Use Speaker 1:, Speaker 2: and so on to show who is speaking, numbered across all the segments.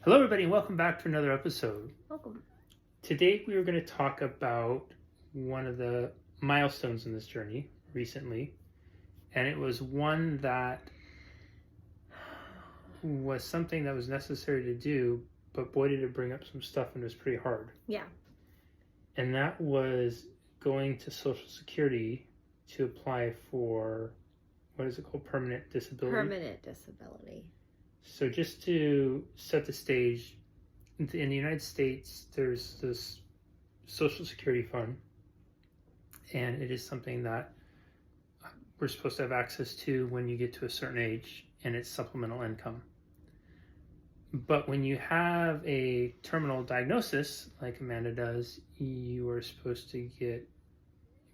Speaker 1: Hello, everybody, and welcome back to another episode.
Speaker 2: Welcome.
Speaker 1: Today, we are going to talk about one of the milestones in this journey recently, and it was one that was something that was necessary to do, but boy, did it bring up some stuff, and it was pretty hard.
Speaker 2: Yeah.
Speaker 1: And that was going to Social Security to apply for, what is it called, permanent disability?
Speaker 2: Permanent disability.
Speaker 1: So just to set the stage, in the United States, there's this Social Security fund, and it is something that we're supposed to have access to when you get to a certain age, and it's supplemental income. But when you have a terminal diagnosis, like Amanda does, you are supposed to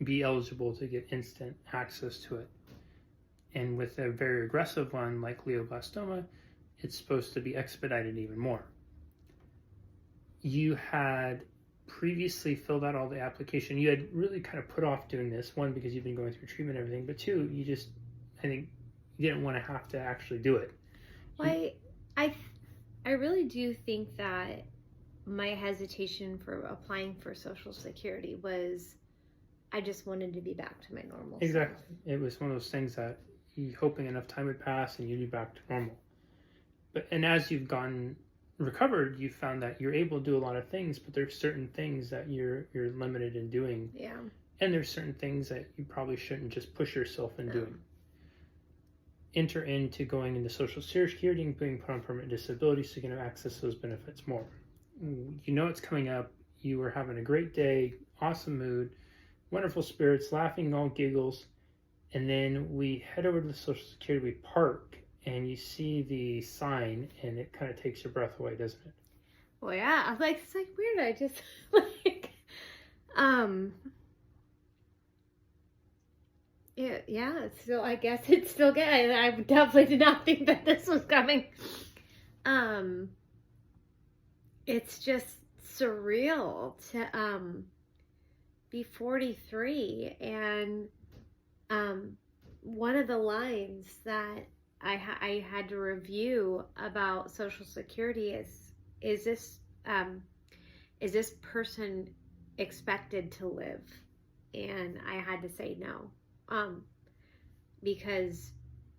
Speaker 1: be eligible to get instant access to it. And with a very aggressive one like glioblastoma, it's supposed to be expedited even more. You had previously filled out all the application. You had really kind of put off doing this, one, because you've been going through treatment and everything, but two, I think you didn't want to have to actually do it.
Speaker 2: Well, I really do think that my hesitation for applying for Social Security was I just wanted to be back to my normal
Speaker 1: Exactly.
Speaker 2: self.
Speaker 1: It was one of those things that you hoping enough time would pass and you'd be back to normal. And as you've gotten recovered, you found that you're able to do a lot of things, but there's certain things that you're limited in doing.
Speaker 2: Yeah.
Speaker 1: And there's certain things that you probably shouldn't just push yourself in doing. Enter into going into Social Security and being put on permanent disability so you can access those benefits more. You know it's coming up. You were having a great day, awesome mood, wonderful spirits, laughing, all giggles. And then we head over to the Social Security, we park, and you see the sign, and it kind of takes your breath away, doesn't it?
Speaker 2: Well, yeah. I'm like, it's like weird. I just yeah. It's still. I guess it's still good. I definitely did not think that this was coming. It's just surreal to be 43 and one of the lines that I had to review about Social Security is this person expected to live? And I had to say no, because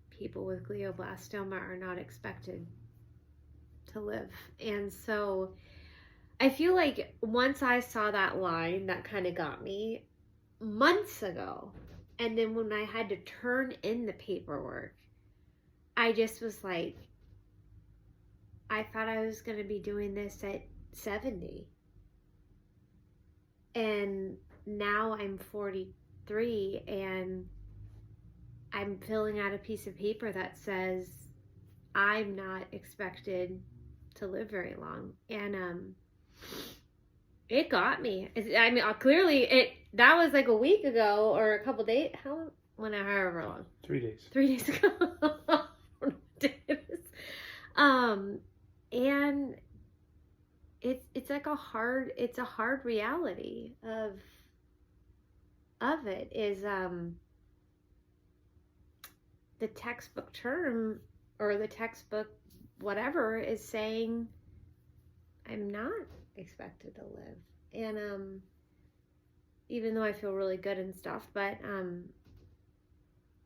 Speaker 2: people with glioblastoma are not expected to live. And so I feel like once I saw that line, that kind of got me months ago. And then when I had to turn in the paperwork, I just was like, I thought I was going to be doing this at 70. And now I'm 43 and I'm filling out a piece of paper that says I'm not expected to live very long. And it got me. I mean, clearly that was like a week ago or a couple days. However long.
Speaker 1: 3 days.
Speaker 2: 3 days ago. And it's like a hard reality of it is the textbook term or the textbook whatever is saying I'm not expected to live. And even though I feel really good and stuff, but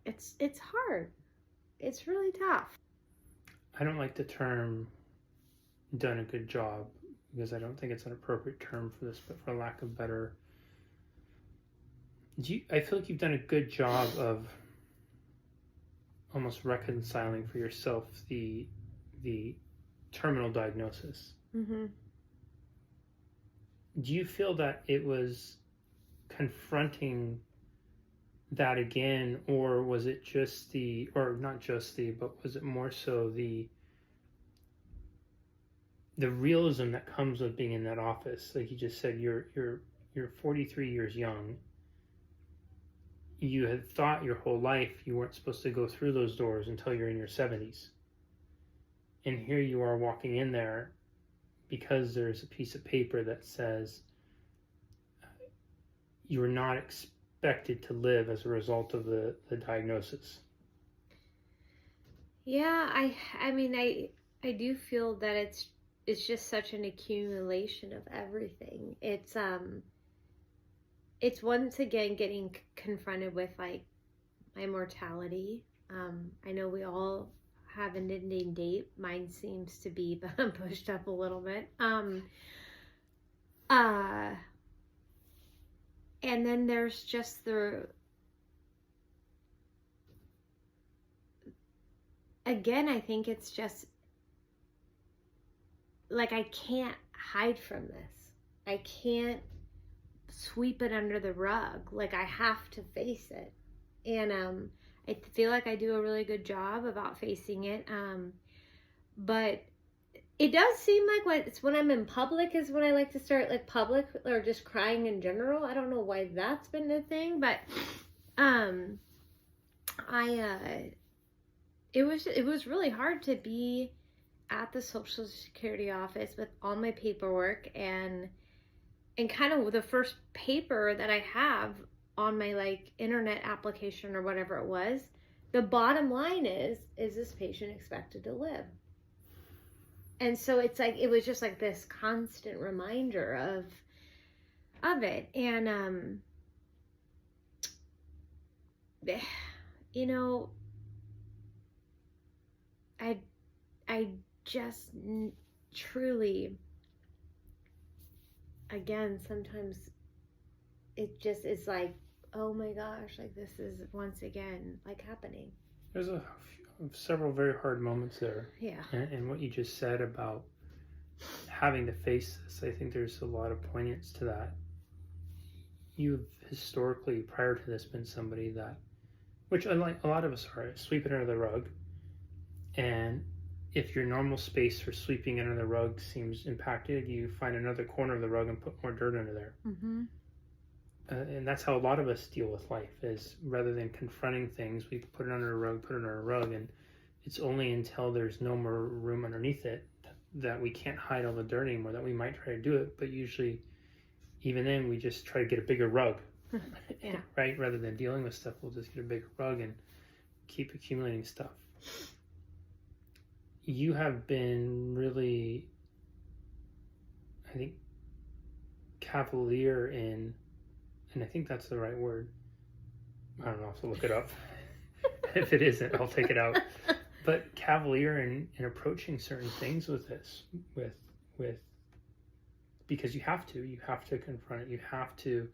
Speaker 2: it's hard. It's really tough.
Speaker 1: I don't like the term done a good job because I don't think it's an appropriate term for this, but for lack of better, I feel like you've done a good job of almost reconciling for yourself the terminal diagnosis.
Speaker 2: Mm-hmm.
Speaker 1: Do you feel that it was confronting that again, or was it just but was it more so the realism that comes with being in that office? Like you just said, you're 43 years young. You had thought your whole life you weren't supposed to go through those doors until you're in your 70s. And here you are walking in there because there's a piece of paper that says you are not expected to live as a result of the diagnosis.
Speaker 2: Yeah, I mean, I do feel that just such an accumulation of everything. It's once again getting confronted with like my mortality. I know we all have an ending date. Mine seems to be pushed up a little bit. And then there's just again, I think it's just like I can't hide from this. I can't sweep it under the rug. Like I have to face it. And I feel like I do a really good job about facing it. But it does seem like when I'm in public is when I like to start like public or just crying in general. I don't know why that's been the thing, but it was really hard to be at the Social Security office with all my paperwork and kind of the first paper that I have on my like internet application or whatever it was. The bottom line is this patient expected to live? And so it's like, it was just like this constant reminder of it. And, you know, I just truly, again, sometimes it just is like, oh my gosh, like this is once again like happening.
Speaker 1: There's several very hard moments there.
Speaker 2: Yeah.
Speaker 1: And what you just said about having to face this, I think there's a lot of poignance to that. You've historically, prior to this, been somebody that, which unlike a lot of us are, sweep it under the rug. And if your normal space for sweeping under the rug seems impacted, you find another corner of the rug and put more dirt under there.
Speaker 2: Mm-hmm.
Speaker 1: And that's how a lot of us deal with life, is rather than confronting things, we put it under a rug, and it's only until there's no more room underneath it that we can't hide all the dirt anymore, that we might try to do it. But usually, even then, we just try to get a bigger rug,
Speaker 2: Yeah.
Speaker 1: right? Rather than dealing with stuff, we'll just get a bigger rug and keep accumulating stuff. You have been really, I think, cavalier in, and I think that's the right word. I don't know, I'll have to look it up. If it isn't, I'll take it out. But cavalier in approaching certain things with this, with because you have to confront it. You have to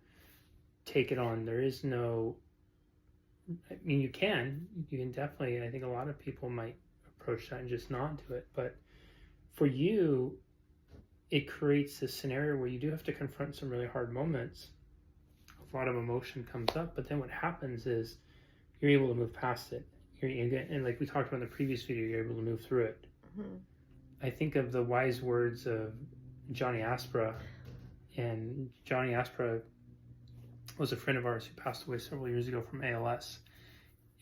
Speaker 1: take it on. There is no, I mean, you can definitely, I think a lot of people might approach that and just not do it. But for you, it creates this scenario where you do have to confront some really hard moments. A lot of emotion comes up, but then what happens is you're able to move past it. And like we talked about in the previous video, you're able to move through it.
Speaker 2: Mm-hmm.
Speaker 1: I think of the wise words of Johnny Aspra, and Johnny Aspra was a friend of ours who passed away several years ago from ALS,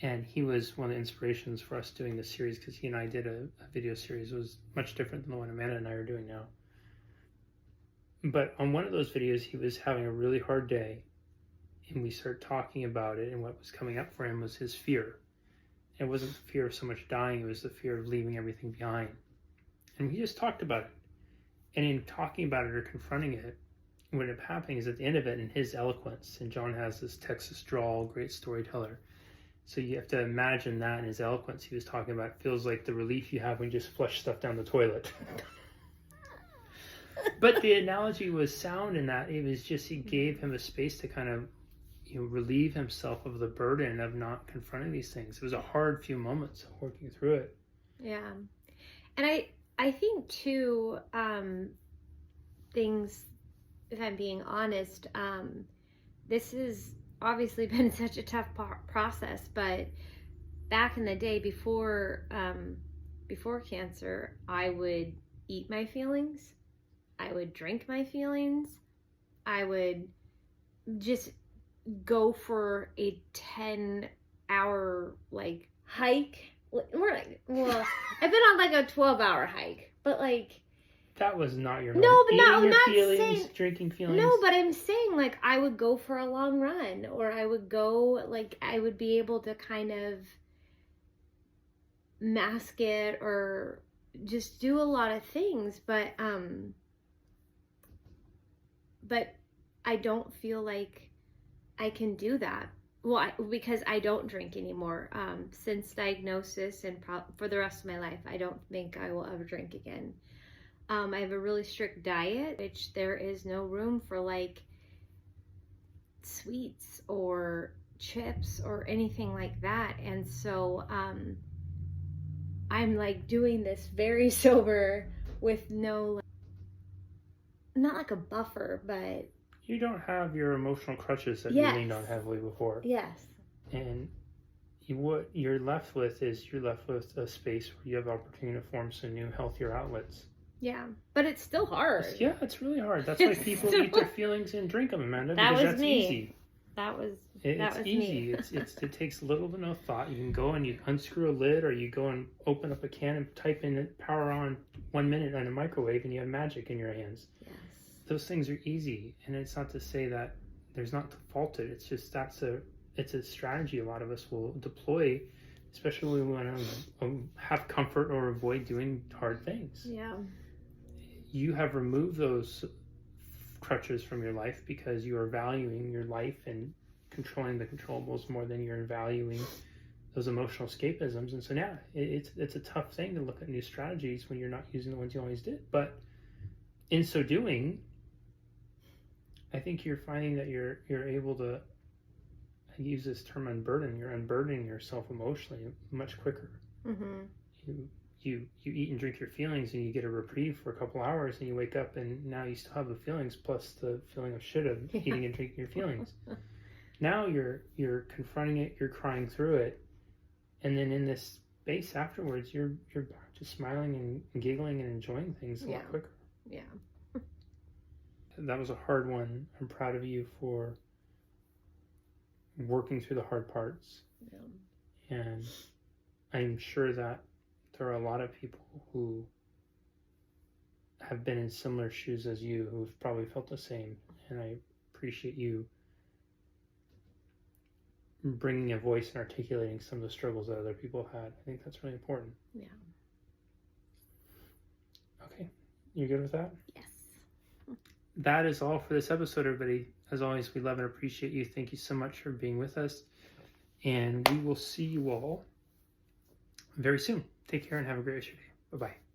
Speaker 1: and he was one of the inspirations for us doing this series, because he and I did a video series. It was much different than the one Amanda and I are doing now. But on one of those videos, he was having a really hard day, and we started talking about it, and what was coming up for him was his fear. It wasn't the fear of so much dying, it was the fear of leaving everything behind. And we just talked about it. And in talking about it or confronting it, what ended up happening is at the end of it, in his eloquence, and John has this Texas drawl, great storyteller. So you have to imagine that in his eloquence, he was talking about, it feels like the relief you have when you just flush stuff down the toilet. But the analogy was sound in that it was just, he gave him a space to kind of, relieve himself of the burden of not confronting these things. It was a hard few moments of working through it.
Speaker 2: Yeah. And I think too, things, if I'm being honest, this has obviously been such a tough process, but back in the day before cancer, I would eat my feelings. I would drink my feelings. I would just go for a 10-hour like hike. More like, well, I've been on like a 12-hour hike, but like
Speaker 1: that was not your
Speaker 2: no, but
Speaker 1: not
Speaker 2: not
Speaker 1: feelings,
Speaker 2: saying
Speaker 1: drinking feelings.
Speaker 2: No, but I'm saying like I would go for a long run, or I would go like I would be able to kind of mask it or just do a lot of things, but I don't feel like I can do that. Well, because I don't drink anymore. Since diagnosis and for the rest of my life, I don't think I will ever drink again. I have a really strict diet, which there is no room for like sweets or chips or anything like that. And so I'm like doing this very sober with no, not like a buffer, but
Speaker 1: You don't have your emotional crutches that
Speaker 2: yes.
Speaker 1: you leaned on heavily before.
Speaker 2: Yes.
Speaker 1: And what you're left with is a space where you have opportunity to form some new, healthier outlets.
Speaker 2: Yeah, but it's still hard.
Speaker 1: Yeah, it's really hard. That's why people eat their feelings and drink them, Amanda.
Speaker 2: That
Speaker 1: because
Speaker 2: was
Speaker 1: that's
Speaker 2: me.
Speaker 1: Easy.
Speaker 2: It's
Speaker 1: easy.
Speaker 2: Me.
Speaker 1: It takes little to no thought. You can go and you unscrew a lid, or you go and open up a can and type in power on 1 minute on a microwave, and you have magic in your hands.
Speaker 2: Yes.
Speaker 1: Those things are easy, and it's not to say that there's not to fault it. It's just it's a strategy a lot of us will deploy, especially when we want to have comfort or avoid doing hard things.
Speaker 2: Yeah.
Speaker 1: You have removed those crutches from your life because you are valuing your life and controlling the controllables more than you're valuing those emotional escapisms. And so now it's a tough thing to look at new strategies when you're not using the ones you always did. But in so doing, I think you're finding that you're able to, I use this term unburden. You're unburdening yourself emotionally much quicker.
Speaker 2: Mm-hmm.
Speaker 1: You eat and drink your feelings, and you get a reprieve for a couple hours, and you wake up and now you still have the feelings plus the feeling of shit of eating and drinking your feelings. Now you're confronting it, you're crying through it, and then in this space afterwards, you're back to smiling and giggling and enjoying things a lot quicker.
Speaker 2: Yeah.
Speaker 1: That was a hard one. I'm proud of you for working through the hard parts. Yeah. And I'm sure that there are a lot of people who have been in similar shoes as you who've probably felt the same. And I appreciate you bringing a voice and articulating some of the struggles that other people had. I think that's really important.
Speaker 2: Yeah.
Speaker 1: Okay. You good with that?
Speaker 2: Yes.
Speaker 1: That is all for this episode, everybody. As always, we love and appreciate you. Thank you so much for being with us. And we will see you all very soon. Take care and have a great rest of your day. Bye-bye.